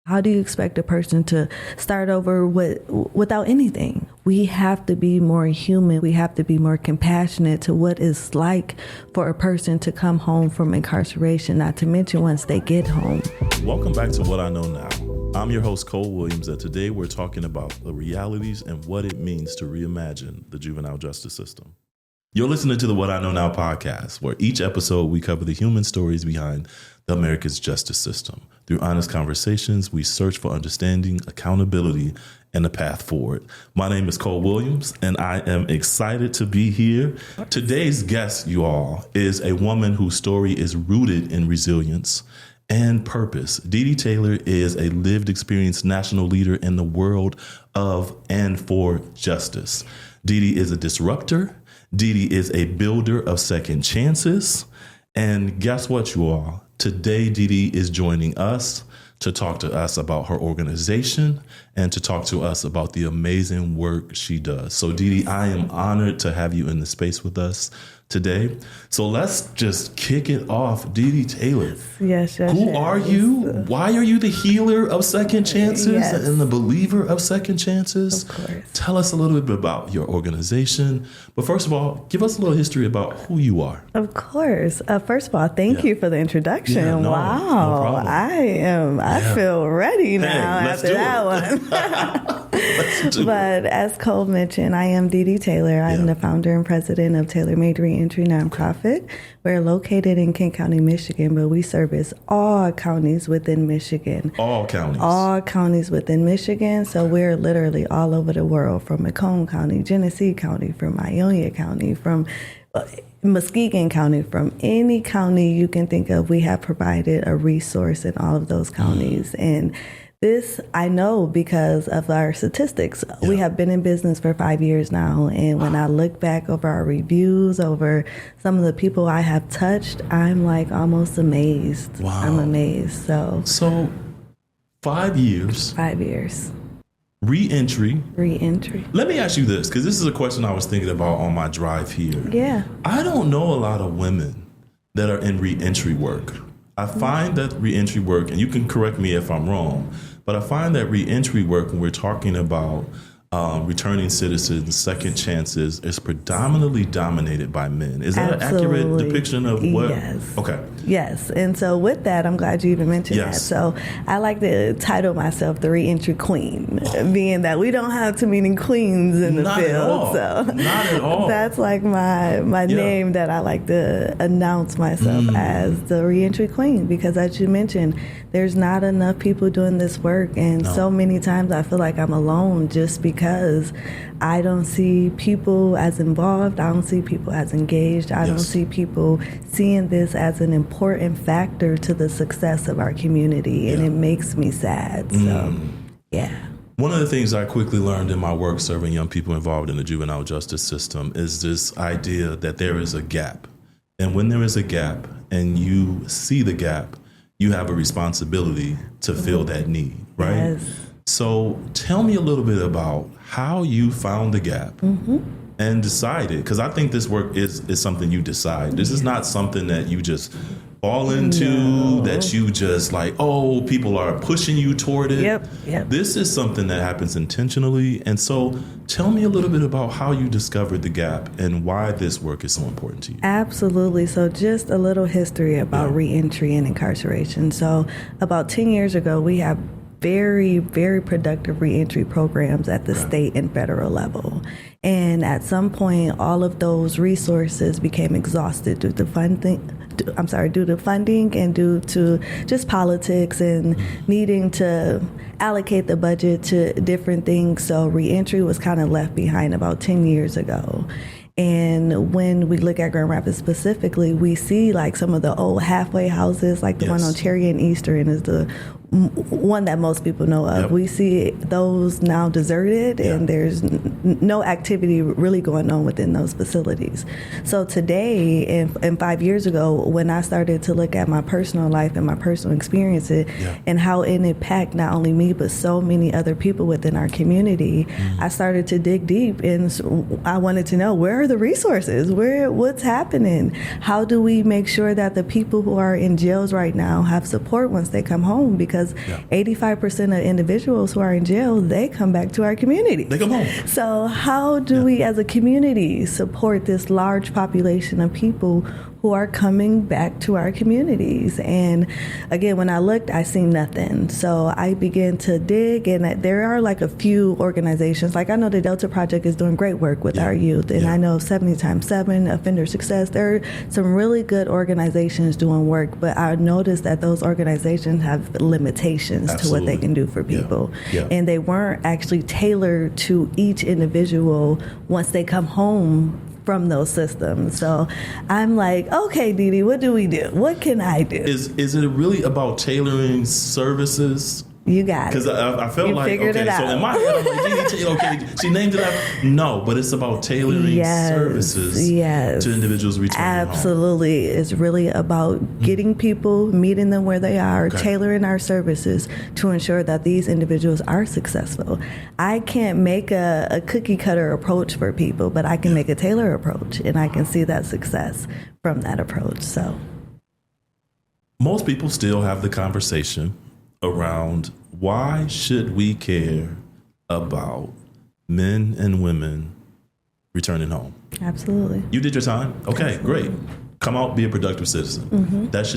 How do you expect a person to start over without anything? We have to be more human. We have to be more compassionate to what it's like for a person to come home from incarceration, not to mention once they get home. Welcome back to What I Know Now. I'm your host, Cole Williams, and today we're talking about the realities and what it means to reimagine the juvenile justice system. You're listening to the What I Know Now podcast, where each episode we cover the human stories behind America's justice system. Through honest conversations, we search for understanding, accountability, and a path forward. My name is Cole Williams, and I am excited to be here. Today's guest, you all, is a woman whose story is rooted in resilience and purpose. Dee Dee Taylor is a lived experience national leader in the world of and for justice. Dee Dee is a disruptor. Dee Dee is a builder of second chances. And guess what, you all? Today, Dee Dee is joining us to talk to us about her organization and to talk to us about the amazing work she does. So, Dee Dee, I am honored to have you in the space with us today. So let's just kick it off. Dee Dee Taylor. Yes. Who are you? Why are you the healer of second chances and the believer of second chances? Of course. Tell us a little bit about your organization. But first of all, give us a little history about who you are. Of course. First of all, thank you for the introduction. Yeah, no problem. I feel ready now after that one. But as Cole mentioned, I am Dee Dee Taylor. I'm the founder and president of Taylor Made Reentry nonprofit. We're located in Kent County, Michigan, but we service all counties within Michigan. All counties? All counties within Michigan. So we're literally all over the world, from Macomb County, Genesee County, from Ionia County, from Muskegon County, from any county you can think of. We have provided a resource in all of those counties. And this I know because of our statistics. Yeah. We have been in business for 5 years now. And when I look back over our reviews, over some of the people I have touched, I'm like almost amazed. Wow. I'm amazed. So 5 years. 5 years. Reentry. Let me ask you this, because this is a question I was thinking about on my drive here. Yeah. I don't know a lot of women that are in reentry work. I find that reentry work, and you can correct me if I'm wrong, but I find that reentry work, when we're talking about returning citizens, second chances, is predominantly dominated by men. Is that Absolutely. An accurate depiction of what? Yes. Okay. Yes. And so with that, I'm glad you even mentioned that. So I like to title myself the reentry queen, being that we don't have too many queens in the Not field. At all. So not at all. That's like my name that I like to announce myself as, the reentry queen, because as you mentioned, there's not enough people doing this work. And so many times I feel like I'm alone just because I don't see people as involved. I don't see people as engaged. I don't see people seeing this as an important factor to the success of our community. And it makes me sad. So, One of the things I quickly learned in my work serving young people involved in the juvenile justice system is this idea that there is a gap. And when there is a gap and you see the gap, you have a responsibility to fill that need, right? Yes. So tell me a little bit about how you found the gap and decided, because I think this work is something you decide. This is not something that you just fall into, that you just like, people are pushing you toward it. Yep. This is something that happens intentionally. And so tell me a little bit about how you discovered the gap and why this work is so important to you. Absolutely. So just a little history about reentry and incarceration. So about 10 years ago, we have very, very productive reentry programs at the state and federal level. And at some point, all of those resources became exhausted due to funding and due to just politics and needing to allocate the budget to different things. So reentry was kind of left behind about 10 years ago. And when we look at Grand Rapids specifically, we see like some of the old halfway houses, like the one on Cherry and Eastern is the one that most people know of. We see those now deserted and there's no activity really going on within those facilities. So today and 5 years ago, when I started to look at my personal life and my personal experiences and how it impacted not only me, but so many other people within our community, I started to dig deep and I wanted to know, where are the resources? What's happening? How do we make sure that the people who are in jails right now have support once they come home? Because because 85% of individuals who are in jail, they come back to our community. They come home. So how do we as a community support this large population of people who are coming back to our communities? And again, when I looked, I seen nothing. So I began to dig, and there are like a few organizations. Like I know the Delta Project is doing great work with our youth, and I know 70x7, Offender Success. There are some really good organizations doing work, but I noticed that those organizations have limitations to what they can do for people. And they weren't actually tailored to each individual once they come home from those systems. So I'm like, okay, Dee Dee, what do we do? What can I do? Is it really about tailoring services? You got it. Because I felt you like, figured okay, it out. so in my head, I'm like, Dee Dee Taylor, okay, she named it out. No, but it's about tailoring services to individuals returning Absolutely. home. It's really about getting people, meeting them where they are, tailoring our services to ensure that these individuals are successful. I can't make a cookie cutter approach for people, but I can make a tailored approach, and I can see that success from that approach. So most people still have the conversation around why should we care about men and women returning home? Absolutely. You did your time? Okay, great. Come out, be a productive citizen. That's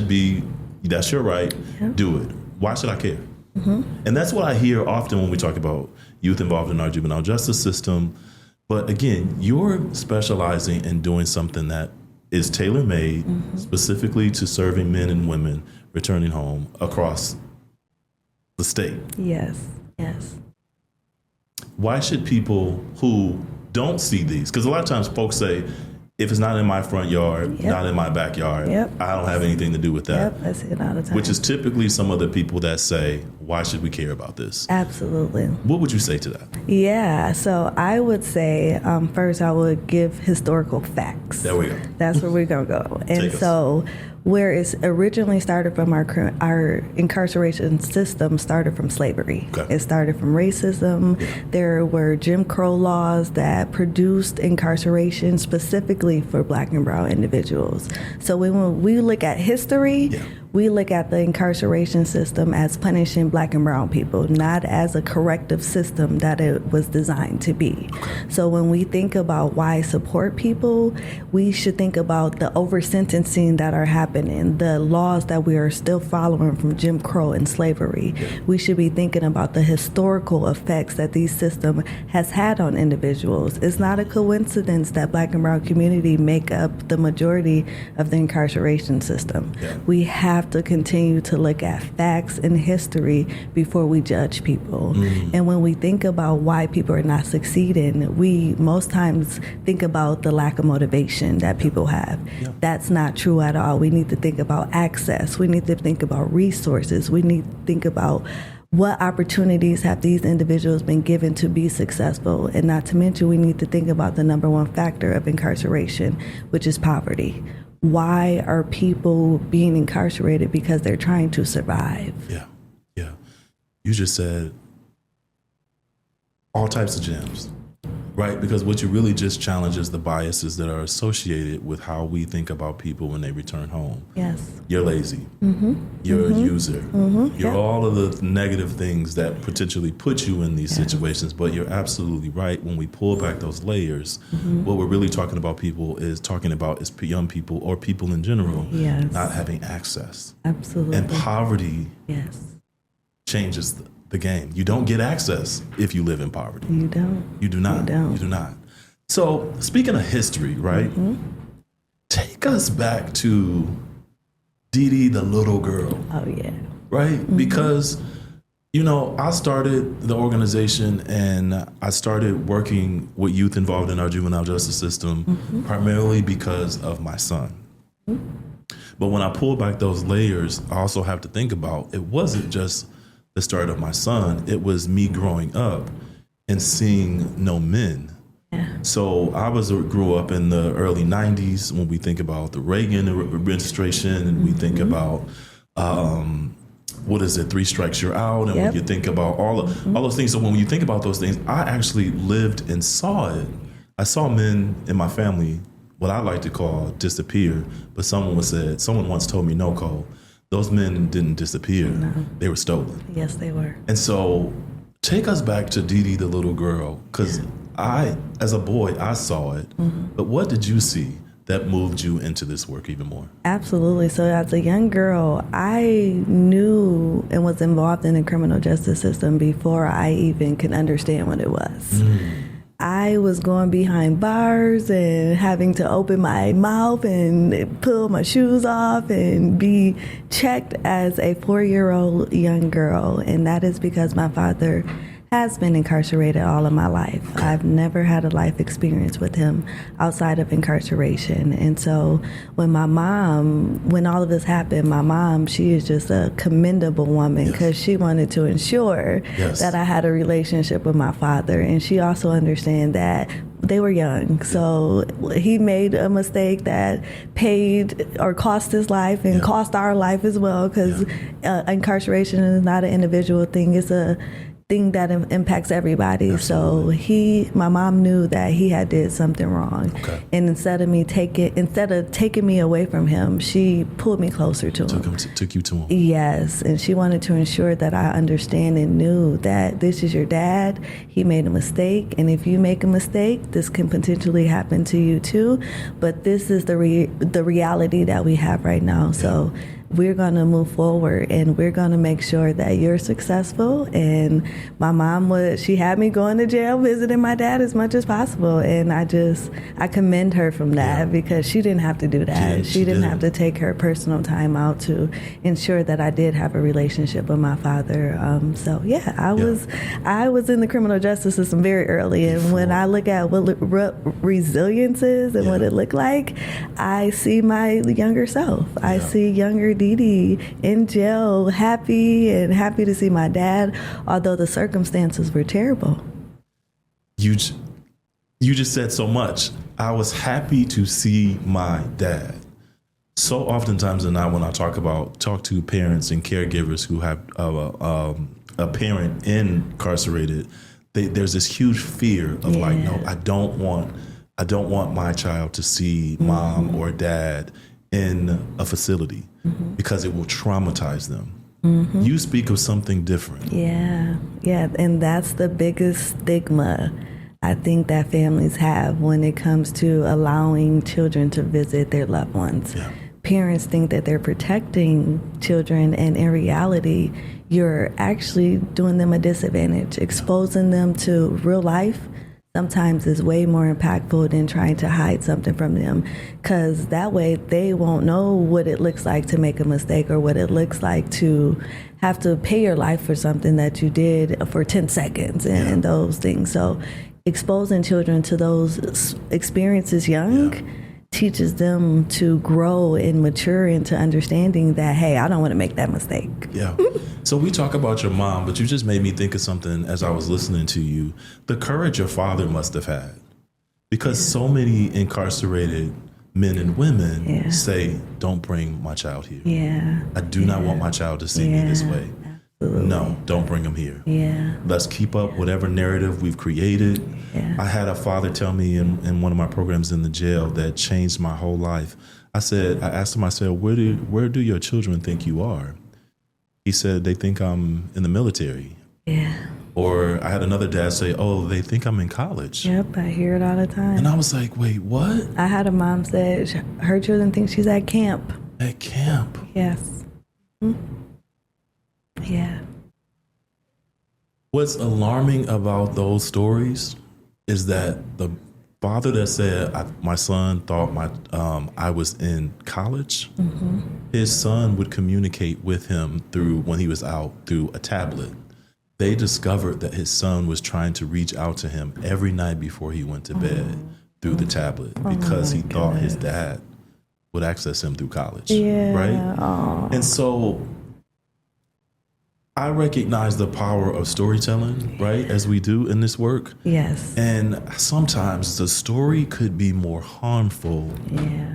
your right. Do it. Why should I care? And that's what I hear often when we talk about youth involved in our juvenile justice system. But again, you're specializing in doing something that is tailor-made specifically to serving men and women returning home across the state. Yes. Why should people who don't see these, because a lot of times folks say, if it's not in my front yard, not in my backyard, I don't have anything to do with that. I see it all the time. Which is typically some of the people that say, why should we care about this? Absolutely. What would you say to that? Yeah, so I would say, first I would give historical facts. There we go. That's where we're going to go. And so where it's originally started from our incarceration system started from slavery. It started from racism. There were Jim Crow laws that produced incarceration specifically for Black and brown individuals. So when we look at history, we look at the incarceration system as punishing Black and brown people, not as a corrective system that it was designed to be. So when we think about why support people, we should think about the over-sentencing that are happening, the laws that we are still following from Jim Crow and slavery. We should be thinking about the historical effects that these system has had on individuals. It's not a coincidence that Black and brown community make up the majority of the incarceration system. We have to continue to look at facts and history before we judge people. And when we think about why people are not succeeding, we most times think about the lack of motivation that people have. That's not true at all. We need to think about access. We need to think about resources. We need to think about what opportunities have these individuals been given to be successful? And not to mention, we need to think about the number one factor of incarceration, which is poverty. Why are people being incarcerated? Because they're trying to survive. Yeah. You just said all types of gems, right? Because what you really just challenge is the biases that are associated with how we think about people when they return home. You're lazy. You're a user. You're all of the negative things that potentially put you in these situations. But you're absolutely right. When we pull back those layers, what we're really talking about is young people or people in general not having access. Absolutely. And poverty changes the game. You don't get access if you live in poverty. You don't. You do not. You do not. So speaking of history, right? Take us back to Dee Dee, the little girl. Oh, yeah. Right? Because, I started the organization and I started working with youth involved in our juvenile justice system primarily because of my son. But when I pull back those layers, I also have to think about it wasn't just the start of my son. It was me growing up and seeing no men. So I grew up in the early 90s when we think about the Reagan administration and we think about, 3 strikes you're out. And when you think about all those things. So when you think about those things, I actually lived and saw it. I saw men in my family, what I like to call disappear. But someone once told me, no, Cole, Those men didn't disappear. No. They were stolen. Yes, they were. And so take us back to Dee Dee, the little girl, because as a boy, I saw it. But what did you see that moved you into this work even more? Absolutely. So as a young girl, I knew and was involved in the criminal justice system before I even could understand what it was. I was going behind bars and having to open my mouth and pull my shoes off and be checked as a 4-year-old young girl. And that is because my father has been incarcerated all of my life. I've never had a life experience with him outside of incarceration. And so when all of this happened, my mom, she is just a commendable woman because she wanted to ensure that I had a relationship with my father. And she also understands that they were young. So he made a mistake that paid or cost his life and cost our life as well, because incarceration is not an individual thing. It's a thing that impacts everybody. Absolutely. So my mom knew that he had did something wrong. And instead of taking me away from him, she pulled me closer to him. Took you to him. Yes, and she wanted to ensure that I understand and knew that this is your dad. He made a mistake, and if you make a mistake, this can potentially happen to you too. But this is the reality that we have right now. So we're going to move forward and we're going to make sure that you're successful. And my mom she had me going to jail, visiting my dad as much as possible. And I commend her from that because she didn't have to do that. She didn't have to take her personal time out to ensure that I did have a relationship with my father. I was in the criminal justice system very early. And when I look at what resilience is and what it looked like, I see my younger self. I see younger Dee Dee in jail, happy to see my dad, although the circumstances were terrible. You just said so much. I was happy to see my dad. So oftentimes when I talk to parents and caregivers who have a parent incarcerated, there's this huge fear of like, no, I don't want my child to see mom or dad in a facility because it will traumatize them. You speak of something different. Yeah, and that's the biggest stigma I think that families have when it comes to allowing children to visit their loved ones. Parents think that they're protecting children, and in reality, you're actually doing them a disadvantage. Exposing them to real life sometimes is way more impactful than trying to hide something from them, because that way they won't know what it looks like to make a mistake or what it looks like to have to pay your life for something that you did for 10 seconds and those things. So exposing children to those experiences young teaches them to grow and mature into understanding that, hey, I don't want to make that mistake. So we talk about your mom, but you just made me think of something as I was listening to you. The courage your father must have had, because so many incarcerated men and women say, don't bring my child here. I do not want my child to see me this way. Absolutely. No, don't bring him here. Let's keep up whatever narrative we've created. I had a father tell me in one of my programs in the jail that changed my whole life. I asked him, I said, where do your children think you are? He said, they think I'm in the military. Or I had another dad say, oh, they think I'm in college. I hear it all the time. And I was like, wait, what? I had a mom say her children think she's at camp. At camp? Yes. What's alarming about those stories is that the father that said, my son thought I was in college, his son would communicate with him when he was out through a tablet. They discovered that his son was trying to reach out to him every night before he went to bed through the tablet because he thought his dad would access him through college, right? And so I recognize the power of storytelling, right, as we do in this work. And sometimes the story could be more harmful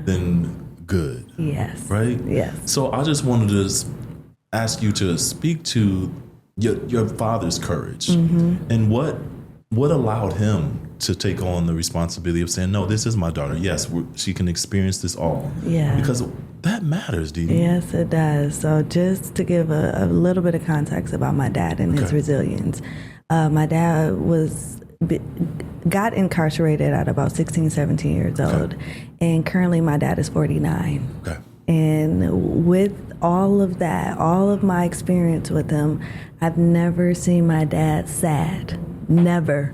than good, right? So I just wanted to ask you to speak to your father's courage and what allowed him to take on the responsibility of saying, no, this is my daughter. Yes, she can experience this all. Because That matters, Dee Dee. Yes, it does. So just to give a little bit of context about my dad and his resilience. My dad got incarcerated at about 16, 17 years old. And currently my dad is 49. Okay. And with all of that, all of my experience with him, I've never seen my dad sad. Never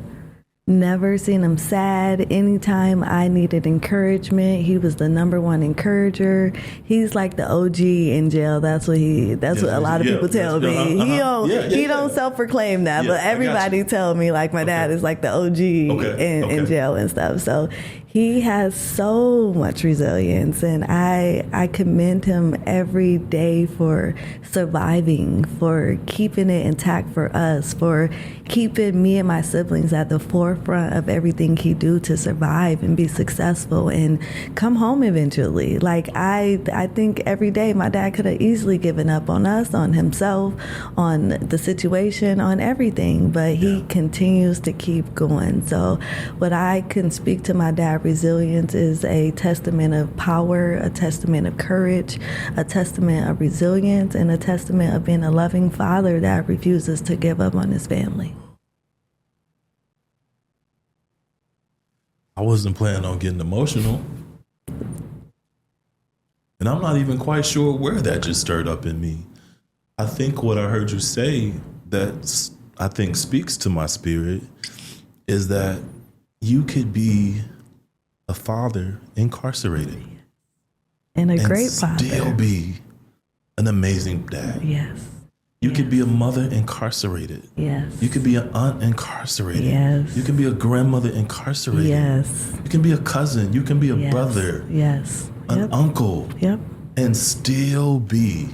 seen him sad. Anytime I needed encouragement, he was the number one encourager. He's like the OG in jail. That's what a lot of people tell me. He don't self-proclaim that, but everybody tell me like my dad is like the OG in jail and stuff. So he has so much resilience, and I commend him every day for surviving, for keeping it intact for us, for keeping me and my siblings at the forefront of everything he do to survive and be successful and come home eventually. Like I think every day my dad could have easily given up on us, on himself, on the situation, on everything, but he continues to keep going. So what I can speak to my dad, resilience is a testament of power, a testament of courage, a testament of resilience, and a testament of being a loving father that refuses to give up on his family. I wasn't planning on getting emotional. And I'm not even quite sure where that just stirred up in me. I think what I heard you say that I think speaks to my spirit is that you could be a father incarcerated. And a great father. Still be an amazing dad. Yes. You could be a mother incarcerated. Yes. You could be an aunt incarcerated. Yes. You can be a grandmother incarcerated. Yes. You can be a cousin. You can be a brother. Yes. An uncle. Yep. And still be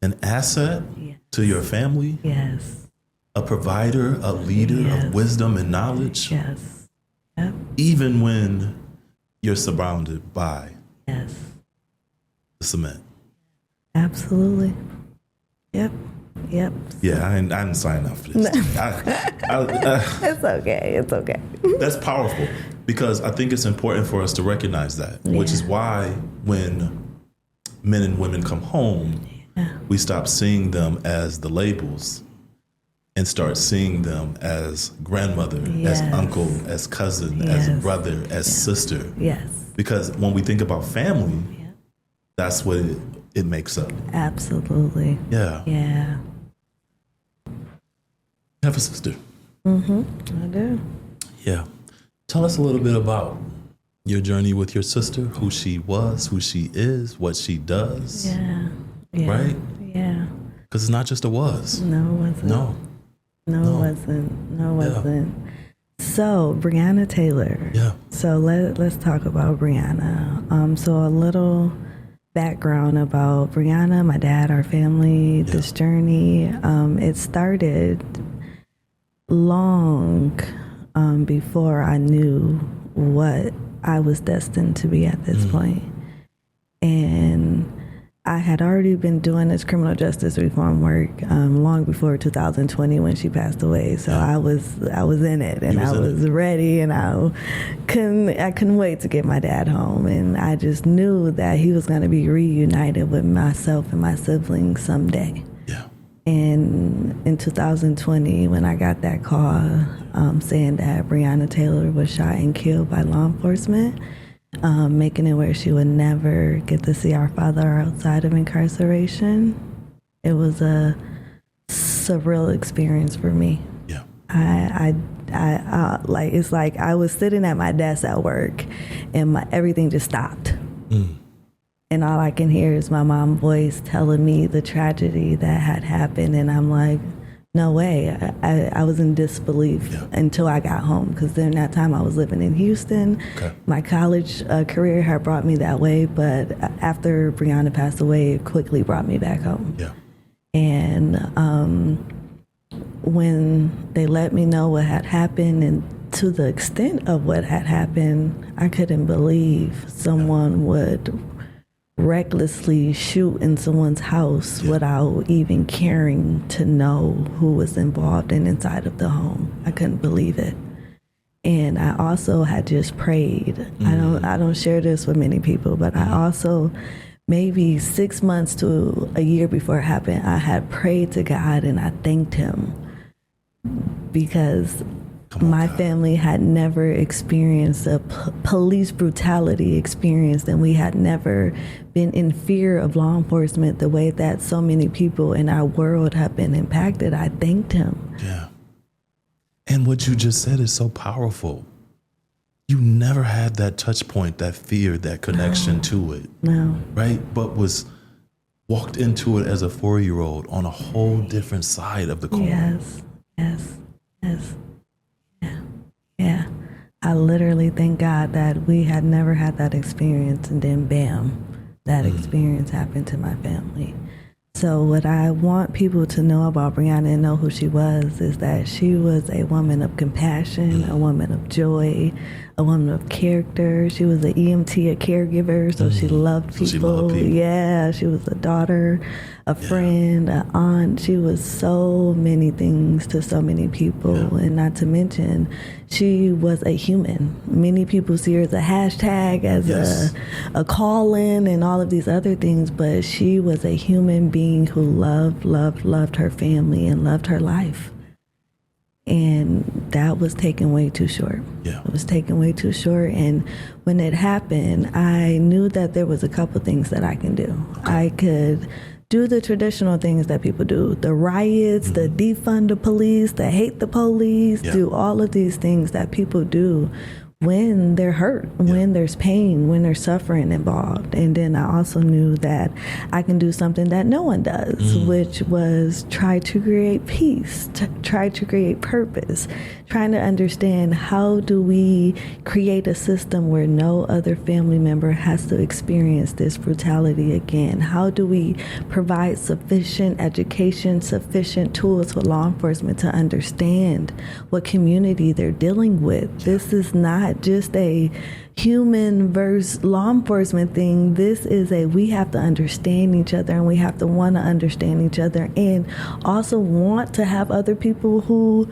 an asset to your family. Yes. A provider, a leader of wisdom and knowledge. Yes. Yep. Even when you're surrounded by the cement. Absolutely. Yep. Yeah, I didn't sign up for this. It's okay. It's okay. That's powerful because I think it's important for us to recognize that, which is why when men and women come home, we stop seeing them as the labels and start seeing them as grandmother, as uncle, as cousin, as brother, as sister. Yes. Because when we think about family, that's what it makes up. Absolutely. Yeah. Yeah. You have a sister. I do. Yeah. Tell us a little bit about your journey with your sister, who she was, who she is, what she does. Yeah. Right? Yeah. Because it's not just a was. No, it wasn't. No, it wasn't. So, Breonna Taylor. Yeah. So, let's talk about Breonna. So, a little background about Breonna, my dad, our family, this journey. It started long before I knew what I was destined to be at this point. And I had already been doing this criminal justice reform work long before 2020 when she passed away. So I was in it, and I was ready, and I couldn't wait to get my dad home. And I just knew that he was going to be reunited with myself and my siblings someday. Yeah. And in 2020, when I got that call saying that Breonna Taylor was shot and killed by law enforcement, making it where she would never get to see our father outside of incarceration. It was a surreal experience for me. Yeah. I it's like I was sitting at my desk at work, and everything just stopped. And all I can hear is my mom's voice telling me the tragedy that had happened, and I'm like, no way. I was in disbelief until I got home, because during that time I was living in Houston. My college career had brought me that way, but after Breonna passed away, it quickly brought me back home. Yeah. And when they let me know what had happened, and to the extent of what had happened, I couldn't believe someone would recklessly shoot in someone's house without even caring to know who was involved and inside of the home. I couldn't believe it. And I also had just prayed. I don't share this with many people, but I also maybe 6 months to a year before it happened, I had prayed to God and I thanked him because my family had never experienced a police brutality experience, and we had never been in fear of law enforcement the way that so many people in our world have been impacted. I thanked him. Yeah. And what you just said is so powerful. You never had that touch point, that fear, that connection to it. No. Right? But was walked into it as a 4-year-old on a whole different side of the coin. Yes. Yeah. I literally thank God that we had never had that experience, and then bam, that experience happened to my family. So what I want people to know about Breonna and know who she was is that she was a woman of compassion, a woman of joy, a woman of character. She was an EMT, a caregiver, so she loved people. She loved people. Yeah, she was a daughter, a friend, an aunt. She was so many things to so many people, and not to mention, she was a human. Many people see her as a hashtag, as a call-in, and all of these other things, but she was a human being who loved her family and loved her life. And that was taken way too short. Yeah. It was taken way too short. And when it happened, I knew that there was a couple things that I can do. I could do the traditional things that people do, the riots, the defund the police, the hate the police, do all of these things that people do when they're hurt, when there's pain, when there's suffering involved. And then I also knew that I can do something that no one does, which was try to create peace, try to create purpose, trying to understand how do we create a system where no other family member has to experience this brutality again? How do we provide sufficient education, sufficient tools for law enforcement to understand what community they're dealing with? This is not just a human versus law enforcement thing. This is we have to understand each other, and we have to want to understand each other, and also want to have other people who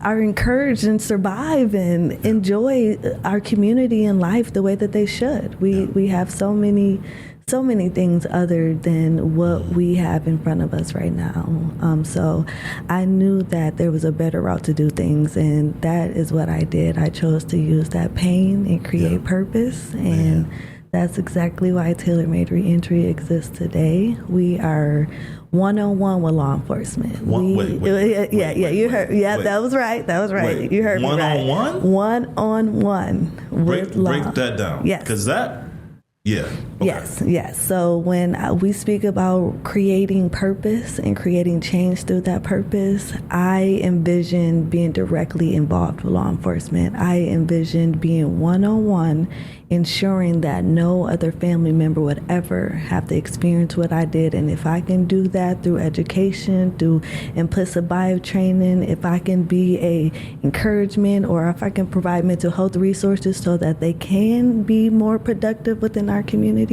are encouraged and survive and enjoy our community and life the way that they should. We have so many things other than what we have in front of us right now. So I knew that there was a better route to do things, and that is what I did. I chose to use that pain and create purpose, and that's exactly why Taylor Made Reentry exists today. We are one-on-one with law enforcement. Wait, you heard. Yeah, that was right. Wait, you heard me right. One-on-one? One-on-one with law. Break that down. Yes. Because that... Yeah. Okay. Yes. So when we speak about creating purpose and creating change through that purpose, I envision being directly involved with law enforcement. I envisioned being one-on-one, ensuring that no other family member would ever have to experience what I did. And if I can do that through education, through implicit bio training, if I can be a encouragement, or if I can provide mental health resources so that they can be more productive within our community,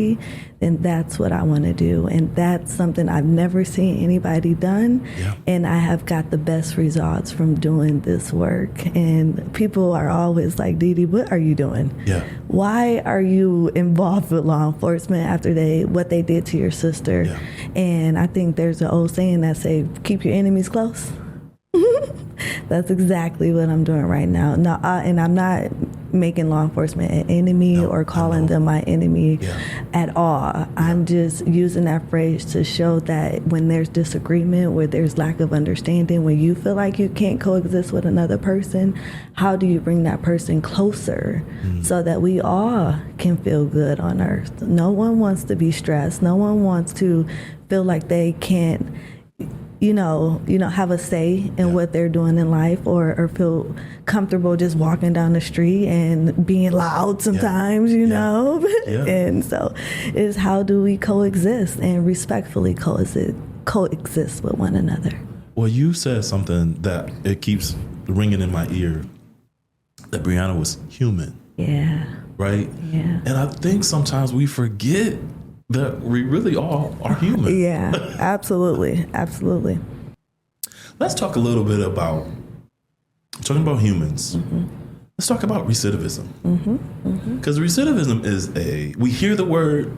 then that's what I want to do. And that's something I've never seen anybody done. Yeah. And I have got the best results from doing this work. And people are always like, Dee Dee, what are you doing? Yeah. Why are you involved with law enforcement after what they did to your sister? Yeah. And I think there's an old saying that say, keep your enemies close. That's exactly what I'm doing right now. And I'm not making law enforcement an enemy or calling them my enemy at all. Yeah. I'm just using that phrase to show that when there's disagreement, where there's lack of understanding, when you feel like you can't coexist with another person, how do you bring that person closer so that we all can feel good on earth? No one wants to be stressed. No one wants to feel like they can't have a say in what they're doing in life, or feel comfortable just walking down the street and being loud sometimes, you know? Yeah. And so it's how do we coexist and respectfully coexist with one another? Well, you said something that it keeps ringing in my ear, that Breonna was human. Yeah. Right? Yeah. And I think sometimes we forget that we really all are human. Yeah, absolutely. Absolutely. Let's talk a little bit about, talking about humans. Let's talk about recidivism. Because recidivism is we hear the word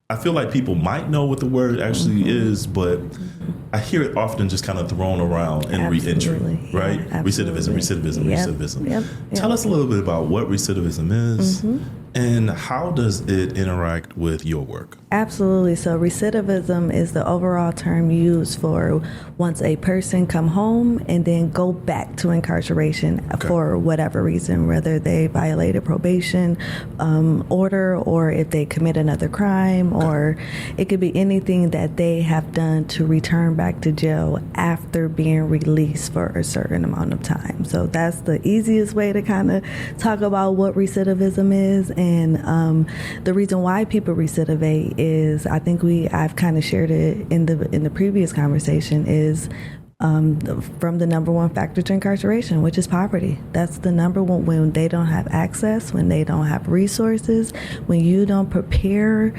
I feel like people might know what the word actually is, but I hear it often just kind of thrown around in reentry, right? Recidivism. Yep. Tell us a little bit about what recidivism is and how does it interact with your work? Absolutely. So recidivism is the overall term used for once a person come home and then go back to incarceration for whatever reason, whether they violated probation order or if they commit another crime, or it could be anything that they have done to return back to jail after being released for a certain amount of time. So that's the easiest way to kind of talk about what recidivism is. And the reason why people recidivate is, I think I've kind of shared it in the previous conversation, is from the number one factor to incarceration, which is poverty. That's the number one. When they don't have access, when they don't have resources, when you don't prepare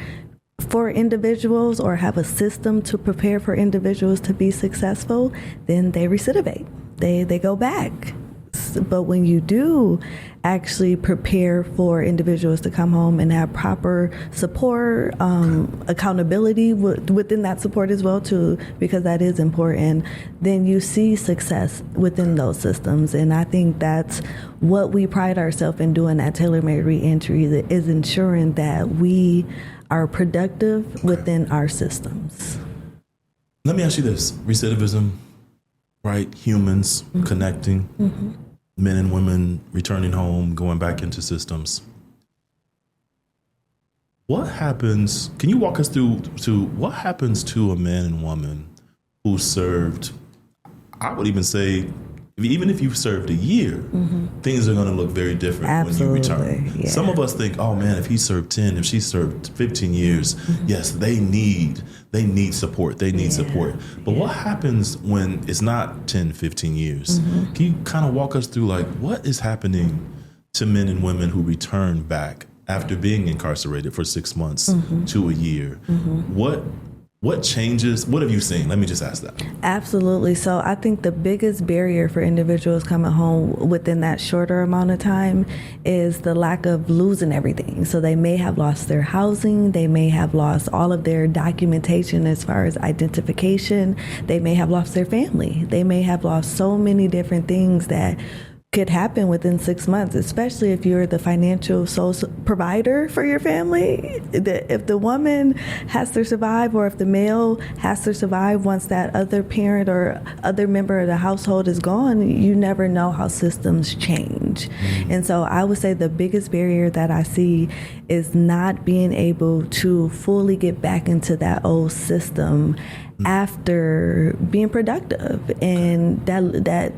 for individuals or have a system to prepare for individuals to be successful, then they recidivate. They go back. But when you do actually prepare for individuals to come home and have proper support, accountability within that support as well too, because that is important, then you see success within those systems. And I think that's what we pride ourselves in doing at Taylor Made Reentry, is ensuring that we are productive within our systems. Let me ask you this. Recidivism, right? Humans connecting. Men and women returning home, going back into systems. What happens, can you walk us through to what happens to a man and woman who served, I would even say, even if you've served a year, things are going to look very different when you return. Yeah. Some of us think, oh man, if he served 10, if she served 15 years, yes, they need support. They need support. But what happens when it's not 10, 15 years? Can you kind of walk us through like what is happening to men and women who return back after being incarcerated for 6 months to a year? What changes? What have you seen? Let me just ask that. Absolutely. So I think the biggest barrier for individuals coming home within that shorter amount of time is the lack of losing everything. So they may have lost their housing. They may have lost all of their documentation as far as identification. They may have lost their family. They may have lost so many different things that could happen within 6 months, especially if you're the financial source provider for your family. If the woman has to survive, or if the male has to survive once that other parent or other member of the household is gone, you never know how systems change. And so I would say the biggest barrier that I see is not being able to fully get back into that old system after being productive. And that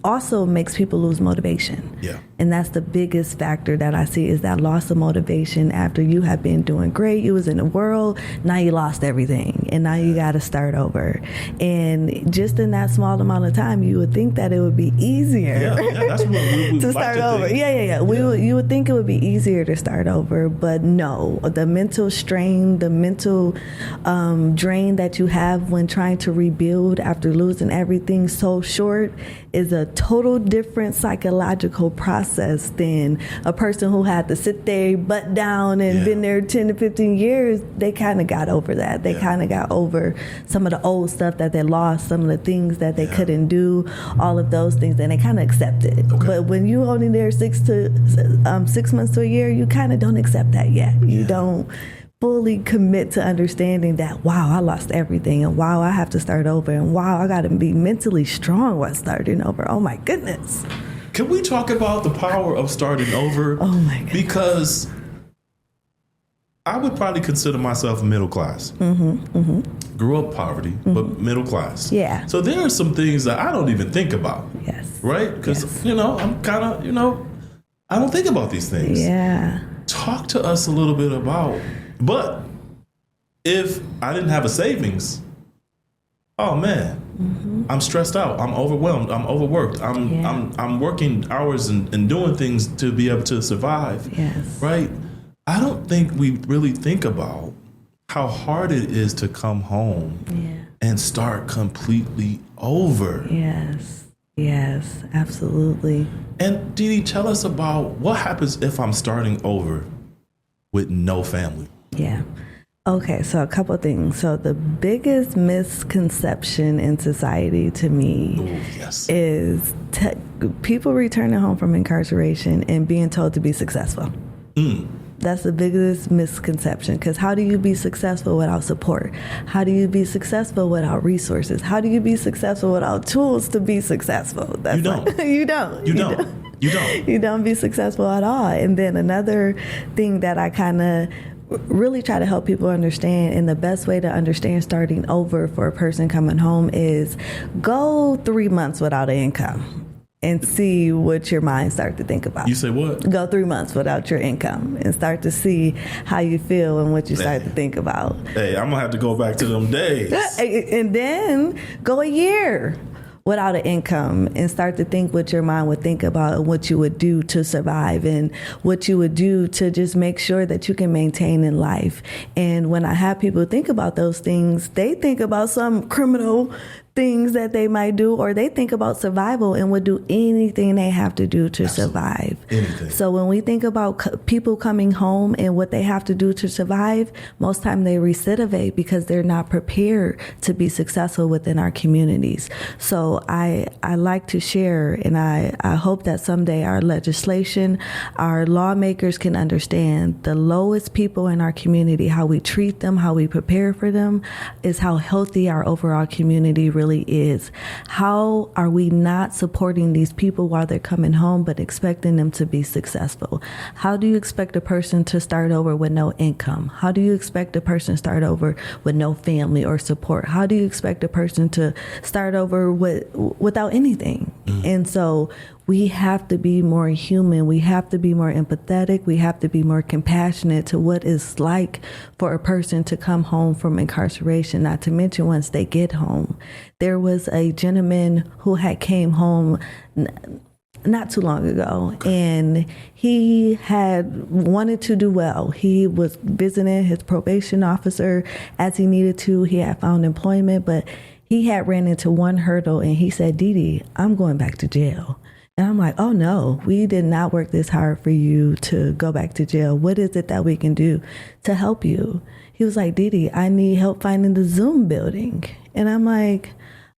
also makes people lose motivation. Yeah. And that's the biggest factor that I see, is that loss of motivation after you have been doing great. You was in the world, now you lost everything, and now you got to start over. And just in that small amount of time, you would think that it would be easier that's what we to start over. You would think it would be easier to start over, but no. The mental strain, the mental drain that you have when trying to rebuild after losing everything so short is a total different psychological process than a person who had to sit there, butt down, and been there 10 to 15 years. They kind of got over that. They kind of got over some of the old stuff that they lost, some of the things that they couldn't do, all of those things, and they kind of accept it. But when you only there 6 months to a year, you kind of don't accept that yet. You don't fully commit to understanding that, wow, I lost everything, and wow, I have to start over, and wow, I got to be mentally strong while starting over. Oh my goodness. Can we talk about the power of starting over? Oh my goodness. Because I would probably consider myself middle class. Grew up poverty, but middle class. Yeah. So there are some things that I don't even think about. Yes. Right? Because, I'm kind of, I don't think about these things. Yeah. Talk to us a little bit about, but if I didn't have a savings, oh man, I'm stressed out. I'm overwhelmed. I'm overworked. I'm working hours and doing things to be able to survive. Yes. Right? I don't think we really think about how hard it is to come home and start completely over. Yes, absolutely. And Dee Dee, tell us about what happens if I'm starting over with no family. Yeah. Okay, so a couple things. So the biggest misconception in society to me is people returning home from incarceration and being told to be successful. That's the biggest misconception, because how do you be successful without support? How do you be successful without resources? How do you be successful without tools to be successful? You don't. You don't. You don't. You don't be successful at all. And then another thing that I kind of really try to help people understand, and the best way to understand starting over for a person coming home is go 3 months without an income and see what your mind starts to think about. You say what? Go 3 months without your income and start to see how you feel and what you start to think about. Hey, I'm gonna have to go back to them days. And then go a year without an income and start to think what your mind would think about and what you would do to survive and what you would do to just make sure that you can maintain in life. And when I have people think about those things, they think about some criminal things that they might do, or they think about survival and would do anything they have to do to survive. Anything. So when we think about people coming home and what they have to do to survive, most time they recidivate because they're not prepared to be successful within our communities. So I like to share, and I hope that someday our legislation, our lawmakers can understand the lowest people in our community, how we treat them, how we prepare for them, is how healthy our overall community really is. How are we not supporting these people while they're coming home, but expecting them to be successful? How do you expect a person to start over with no income? How do you expect a person to start over with no family or support? How do you expect a person to start over without anything? And so we have to be more human. We have to be more empathetic. We have to be more compassionate to what it's like for a person to come home from incarceration, not to mention once they get home. There was a gentleman who had came home not too long ago, and he had wanted to do well. He was visiting his probation officer as he needed to. He had found employment, but he had ran into one hurdle, and he said, Dee Dee, I'm going back to jail. And I'm like, oh no, we did not work this hard for you to go back to jail. What is it that we can do to help you? He was like, Dee Dee, I need help finding the Zoom building. And I'm like,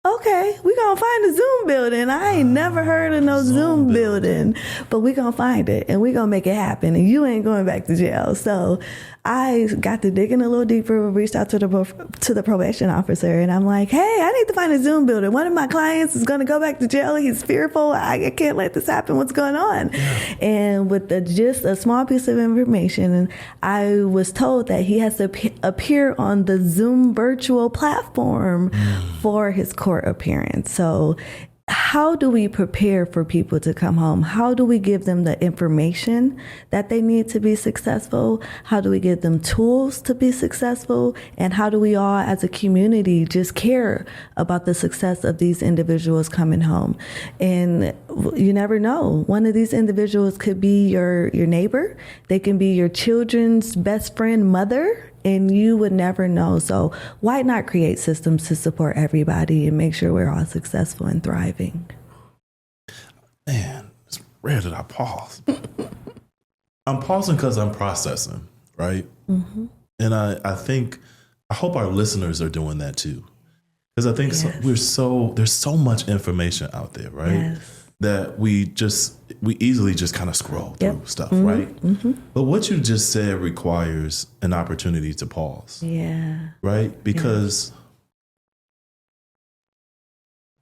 okay, we gonna find the Zoom building. I ain't never heard of no Zoom building, but we gonna find it and we gonna make it happen. And you ain't going back to jail. So I got to digging a little deeper, reached out to the probation officer, and I'm like, hey, I need to find a Zoom building. One of my clients is gonna go back to jail. He's fearful. I can't let this happen. What's going on? Yeah. And with just a small piece of information, I was told that he has to appear on the Zoom virtual platform for his court appearance. So how do we prepare for people to come home? How do we give them the information that they need to be successful? How do we give them tools to be successful? And how do we all as a community just care about the success of these individuals coming home? And you never know. One of these individuals could be your neighbor. They can be your children's best friend, mother. And you would never know. So why not create systems to support everybody and make sure we're all successful and thriving? Man, it's rare that I pause. I'm pausing because I'm processing, right? Mm-hmm. And I hope our listeners are doing that too. Because I think there's so much information out there, right? Yes. That we easily just kind of scroll through stuff, right? Mm-hmm. But what you just said requires an opportunity to pause. Yeah. Right? Because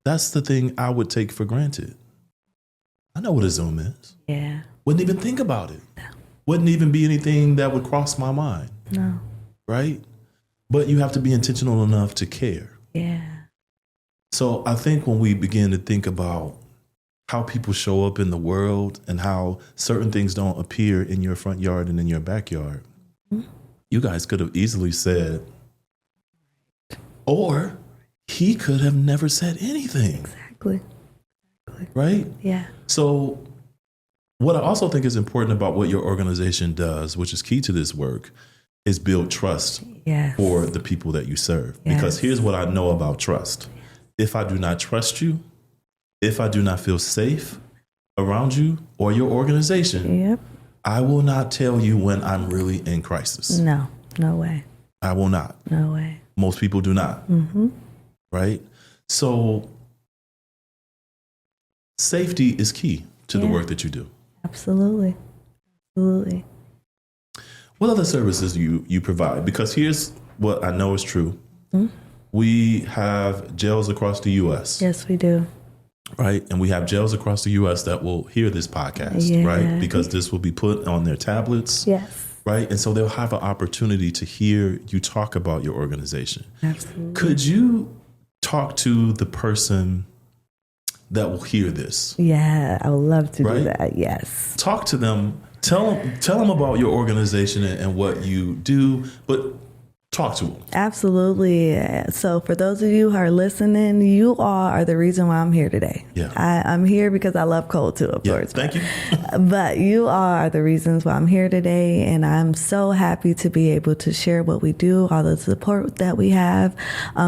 that's the thing I would take for granted. I know what a Zoom is. Yeah. Wouldn't even think about it. No. Wouldn't even be anything that would cross my mind. No. Right? But you have to be intentional enough to care. Yeah. So I think when we begin to think about how people show up in the world and how certain things don't appear in your front yard and in your backyard, you guys could have easily said, or he could have never said anything. Exactly. Right? Yeah. So what I also think is important about what your organization does, which is key to this work, is build trust for the people that you serve. Yes. Because here's what I know about trust. If I do not trust you, if I do not feel safe around you or your organization, I will not tell you when I'm really in crisis. No way. I will not. No way. Most people do not. Mm-hmm. Right? So safety is key to the work that you do. Absolutely. Absolutely. What other services you provide? Because here's what I know is true. Mm-hmm. We have jails across the U.S. Yes, we do. Right? And we have jails across the U.S. that will hear this podcast, right? Because this will be put on their tablets. Yes. Right? And so they'll have an opportunity to hear you talk about your organization. Absolutely. Could you talk to the person that will hear this? Yeah, I would love to do that. Yes. Talk to them. Tell them about your organization and what you do, but talk to them. Absolutely. So for those of you who are listening, you all are the reason why I'm here today. Yeah. I'm here because I love Cole too, of course. Thank you. But you all are the reasons why I'm here today. And I'm so happy to be able to share what we do, all the support that we have.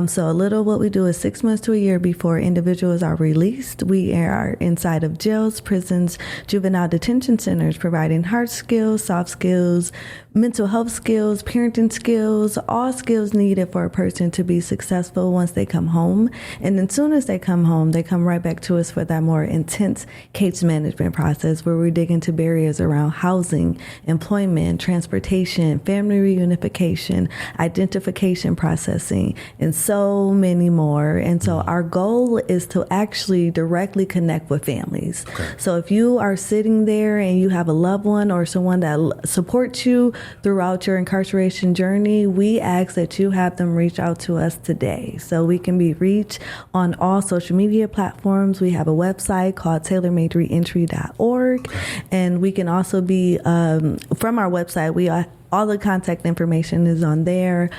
So a little what we do is 6 months to a year before individuals are released. We are inside of jails, prisons, juvenile detention centers, providing hard skills, soft skills, mental health skills, parenting skills, all skills needed for a person to be successful once they come home. And then soon as they come home, they come right back to us for that more intense case management process where we dig into barriers around housing, employment, transportation, family reunification, identification processing, and so many more. And so our goal is to actually directly connect with families. Okay. So if you are sitting there and you have a loved one or someone that supports you throughout your incarceration journey, we ask that you have them reach out to us today. So we can be reached on all social media platforms. We have a website called tailormadereentry.org. And we can also be, from our website, all the contact information is on there.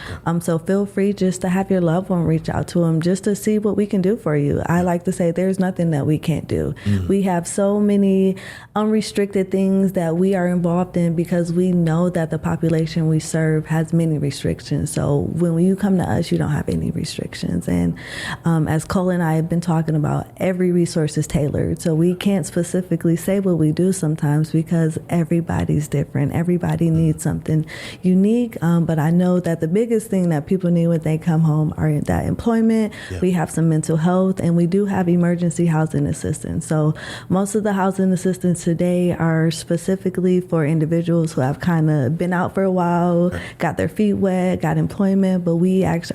So feel free just to have your loved one reach out to them just to see what we can do for you. I like to say there's nothing that we can't do. Mm-hmm. We have so many unrestricted things that we are involved in because we know that the population we serve has many restrictions. So when you come to us, you don't have any restrictions. And as Cole and I have been talking about, every resource is tailored. So we can't specifically say what we do sometimes because everybody's different. Everybody needs something unique, but I know that the biggest thing that people need when they come home are that employment. Yeah. We have some mental health, and we do have emergency housing assistance. So most of the housing assistance today are specifically for individuals who have kind of been out for a while, got their feet wet, got employment, but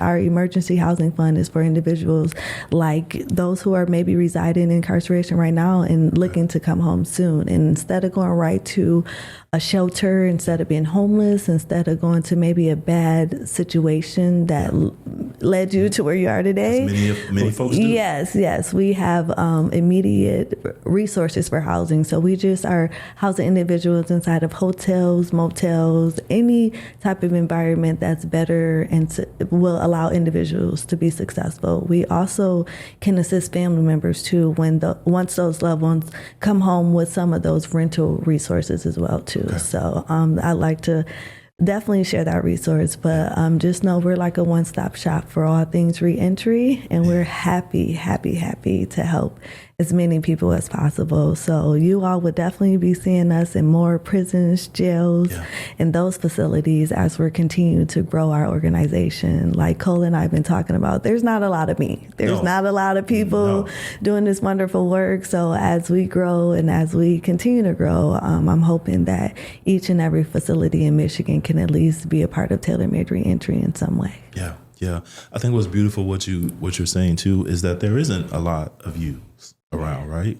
our emergency housing fund is for individuals like those who are maybe residing in incarceration right now and looking to come home soon. And instead of going right to a shelter, instead of being homeless, instead of going to maybe a bad situation that led you to where you are today. Many folks do. Yes. We have immediate resources for housing. So we just are housing individuals inside of hotels, motels, any type of environment that's better and will allow individuals to be successful. We also can assist family members too once those loved ones come home with some of those rental resources as well too. Okay. So I'd like to definitely share that resource, but just know we're like a one-stop shop for all things reentry, and we're happy to help as many people as possible. So you all would definitely be seeing us in more prisons, jails, and those facilities as we're continuing to grow our organization. Like Cole and I have been talking about, there's not a lot of me. There's not a lot of people doing this wonderful work. So as we grow and as we continue to grow, I'm hoping that each and every facility in Michigan can at least be a part of Taylor Made Reentry in some way. Yeah. I think what's beautiful, what you're saying too, is that there isn't a lot of you around, right?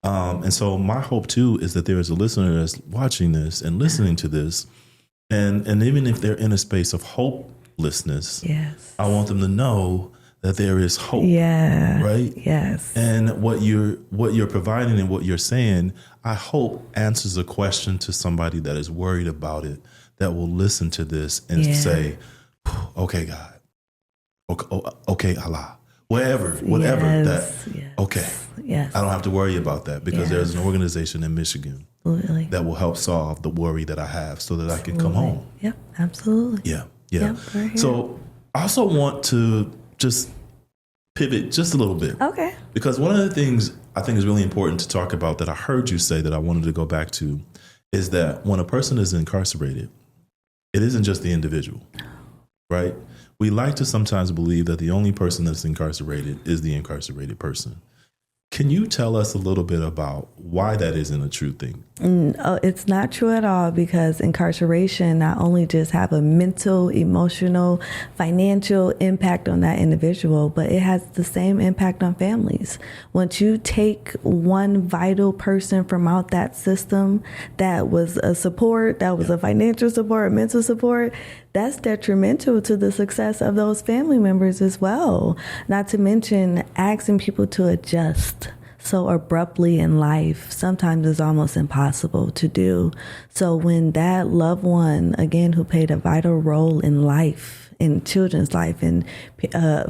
And so my hope too is that there is a listener that's watching this and listening to this, and even if they're in a space of hopelessness, I want them to know that there is hope. Right? Yes. And what you're providing and what you're saying, I hope answers a question to somebody that is worried about it, that will listen to this and say, okay, God. Okay, Allah. Whatever, okay. Yes. I don't have to worry about that because there's an organization in Michigan that will help solve the worry that I have so that I can come home. Yep, absolutely. Yeah. Yep, So I also want to just pivot just a little bit. Okay. Because one of the things I think is really important to talk about that I heard you say that I wanted to go back to is that when a person is incarcerated, it isn't just the individual. right? We like to sometimes believe that the only person that's incarcerated is the incarcerated person. Can you tell us a little bit about why that isn't a true thing? It's not true at all, because incarceration not only just have a mental, emotional, financial impact on that individual, but it has the same impact on families. Once you take one vital person from out that system that was a support, that was a financial support, mental support, that's detrimental to the success of those family members as well. Not to mention asking people to adjust so abruptly in life sometimes is almost impossible to do. So when that loved one, again, who played a vital role in life, in children's life, in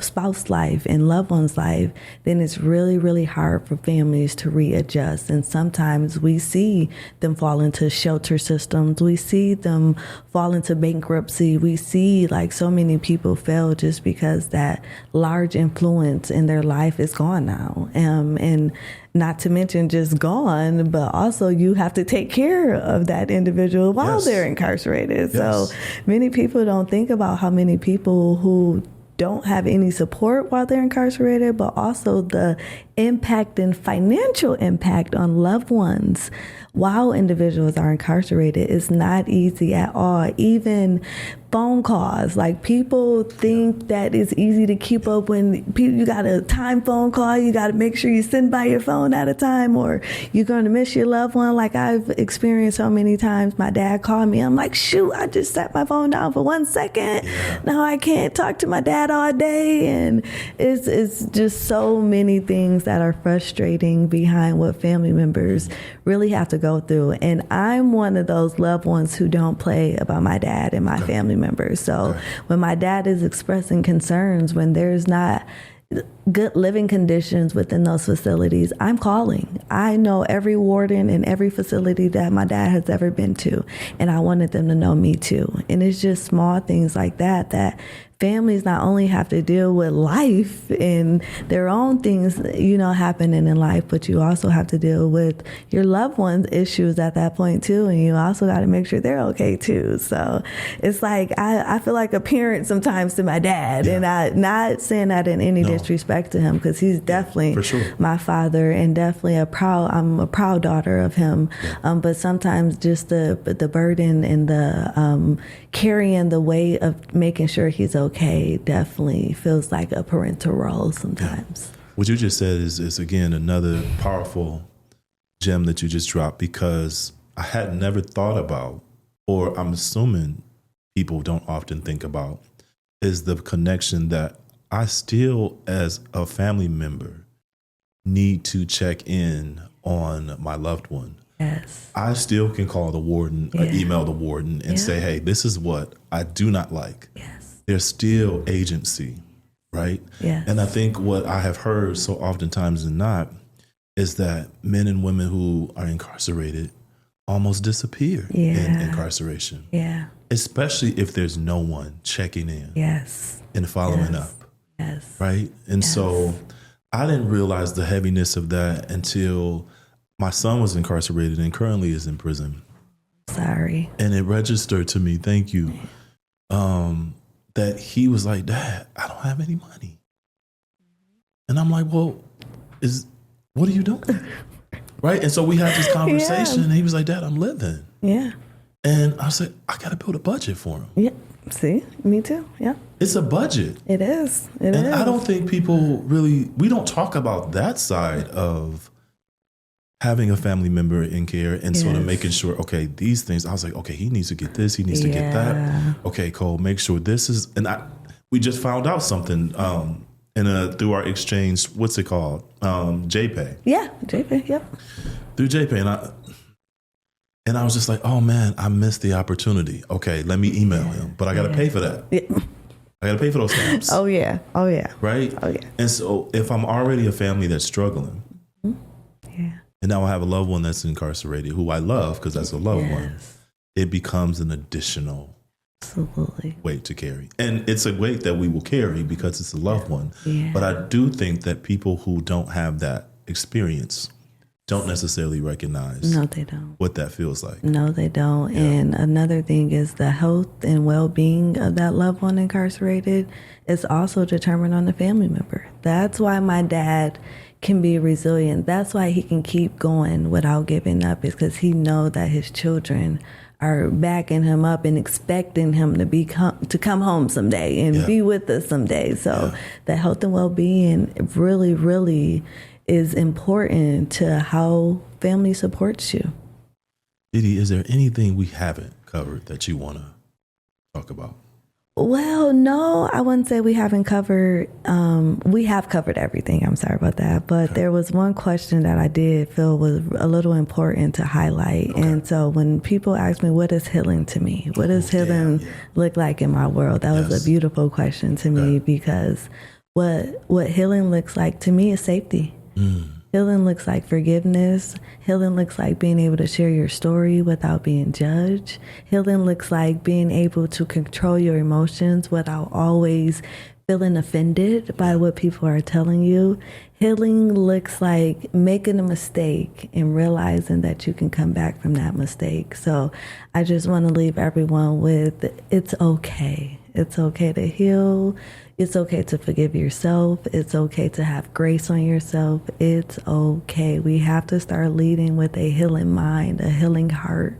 spouse life, in loved one's life, then it's really, really hard for families to readjust. And sometimes we see them fall into shelter systems. We see them fall into bankruptcy. We see like so many people fail just because that large influence in their life is gone now. And not to mention just gone, but also you have to take care of that individual while they're incarcerated. So many people don't think about how many people who don't have any support while they're incarcerated, but also the impact and financial impact on loved ones while individuals are incarcerated is not easy at all. Even phone calls, like people think that it's easy to keep up when you got a time phone call, you got to make sure you send by your phone at a time, or you're going to miss your loved one. Like I've experienced so many times, my dad called me, I'm like, shoot, I just set my phone down for 1 second. Now I can't talk to my dad all day. And it's just so many things that are frustrating behind what family members really have to go through. And I'm one of those loved ones who don't play about my dad and my family members. So when my dad is expressing concerns, when there's not good living conditions within those facilities, I'm calling. I know every warden in every facility that my dad has ever been to, and I wanted them to know me too. And it's just small things like that that families not only have to deal with life and their own things, happening in life, but you also have to deal with your loved ones' issues at that point too. And you also got to make sure they're okay too. So it's like, I feel like a parent sometimes to my dad, and I'm not saying that in any disrespect to him, because he's definitely my father and definitely I'm a proud daughter of him. But sometimes just the burden and the carrying the weight of making sure he's okay definitely feels like a parental role sometimes. What you just said is again another powerful gem that you just dropped, because I had never thought about, or I'm assuming people don't often think about, is the connection that I still, as a family member, need to check in on my loved one. Yes. I still can call the warden, or email the warden and say, hey, this is what I do not like. Yes. There's still agency, right? Yes. And I think what I have heard so oftentimes than not is that men and women who are incarcerated almost disappear in incarceration. Yeah. Especially if there's no one checking in. Yes. And following up. Yes. Right? And so I didn't realize the heaviness of that until my son was incarcerated and currently is in prison. Sorry. And it registered to me, thank you, that he was like, Dad, I don't have any money. And I'm like, well, what are you doing? Right? And so we had this conversation and he was like, Dad, I'm living. Yeah. And I said, I got to build a budget for him. Yeah. See, me too. Yeah. It's a budget. It is. It and is. I don't think people we don't talk about that side of having a family member in care and sort of making sure, okay, these things, I was like, okay, he needs to get this, he needs to get that. Okay, Cole, make sure this is, and we just found out something through our exchange, what's it called? JPay. Yeah, JPay, yep. Through JPay, and I was just like, oh man, I missed the opportunity. Okay, let me email him, but I got to pay for that. Yeah. I got to pay for those stamps. Oh yeah. Right? Oh yeah. And so if I'm already a family that's struggling, and now I have a loved one that's incarcerated who I love because that's a loved one, it becomes an additional weight to carry. And it's a weight that we will carry because it's a loved one. Yeah. But I do think that people who don't have that experience don't necessarily recognize No, they don't. what that feels like. No, they don't. Yeah. And another thing is the health and well-being of that loved one incarcerated is also determined on the family member. That's why my dad can be resilient. That's why he can keep going without giving up, is because he knows that his children are backing him up and expecting him to come home someday and be with us someday. So the health and well-being really, really is important to how family supports you. Dee Dee, is there anything we haven't covered that you want to talk about? Well, no, I wouldn't say we haven't covered. We have covered everything. I'm sorry about that. But there was one question that I did feel was a little important to highlight. Okay. And so when people ask me, what is healing to me? What does healing look like in my world? That was a beautiful question to me, because what healing looks like to me is safety. Healing looks like forgiveness. Healing looks like being able to share your story without being judged. Healing looks like being able to control your emotions without always feeling offended by what people are telling you. Healing looks like making a mistake and realizing that you can come back from that mistake. So I just want to leave everyone with, it's okay. It's okay to heal. It's okay to forgive yourself. It's okay to have grace on yourself. It's okay. We have to start leading with a healing mind, a healing heart,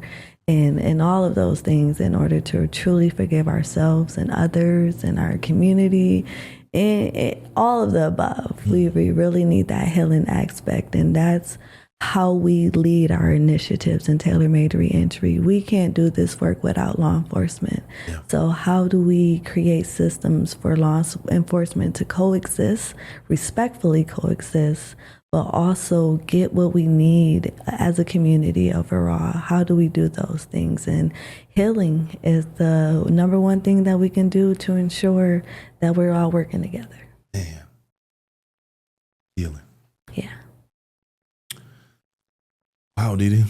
and all of those things in order to truly forgive ourselves and others and our community and all of the above. We really need that healing aspect, and that's how we lead our initiatives in Taylor Made Reentry. We can't do this work without law enforcement. Yeah. So how do we create systems for law enforcement to coexist, respectfully coexist, but also get what we need as a community overall? How do we do those things? And healing is the number one thing that we can do to ensure that we're all working together. Damn. Healing. Yeah. Wow, Dee Dee.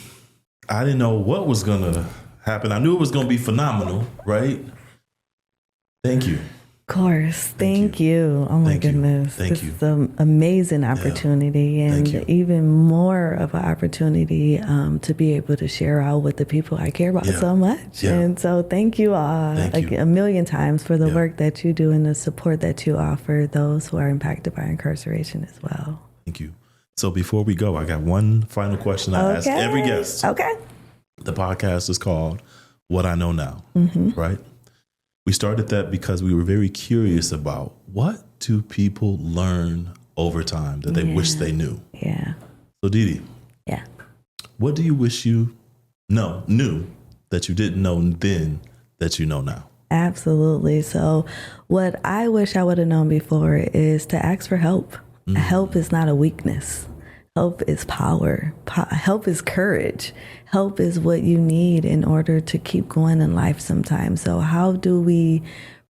I didn't know what was going to happen. I knew it was going to be phenomenal, right? Thank you. Of course. Thank you. Oh, my goodness. This is an amazing opportunity, and even more of an opportunity to be able to share out with the people I care about so much. Yeah. And so thank you all a million times for the work that you do and the support that you offer those who are impacted by incarceration as well. Thank you. So before we go, I got one final question I ask every guest. Okay. The podcast is called What I Know Now, right? We started that because we were very curious about what do people learn over time that they wish they knew. Yeah. So Dee Dee. Yeah. What do you wish you knew that you didn't know then that you know now? Absolutely. So what I wish I would have known before is to ask for help. Help is not a weakness. Help is power. Help is courage. Help is what you need in order to keep going in life sometimes. So how do we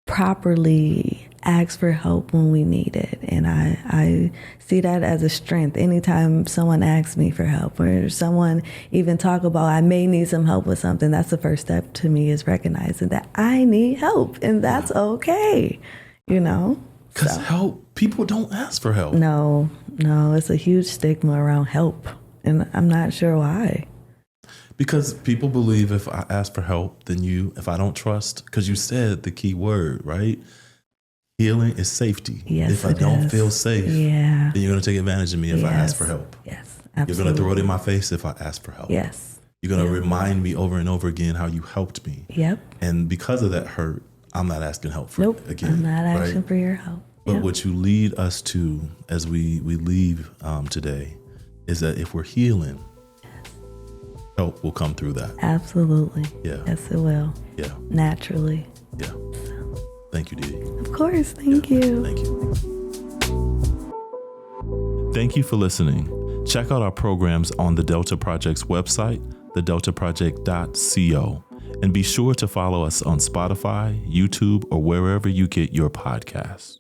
properly ask for help when we need it? And I see that as a strength. Anytime someone asks me for help, or someone even talk about I may need some help with something, that's the first step to me, is recognizing that I need help, and that's okay, you know? Because help, people don't ask for help. No, it's a huge stigma around help, and I'm not sure why. Because people believe if I ask for help, then if I don't trust, because you said the key word, right? Healing is safety. Yes, if I don't feel safe, then you're going to take advantage of me if I ask for help. Yes, absolutely. You're going to throw it in my face if I ask for help. Yes. You're going to remind me over and over again how you helped me. Yep. And because of that hurt, I'm not asking help for it again. I'm not asking for your help. But what you lead us to as we leave today is that if we're healing, help will come through that. Absolutely. Yeah. Yes, it will. Yeah. Naturally. Yeah. Thank you, Dee Dee. Of course. Thank you. Thank you. Thank you for listening. Check out our programs on the Delta Project's website, thedeltaproject.co. And be sure to follow us on Spotify, YouTube, or wherever you get your podcasts.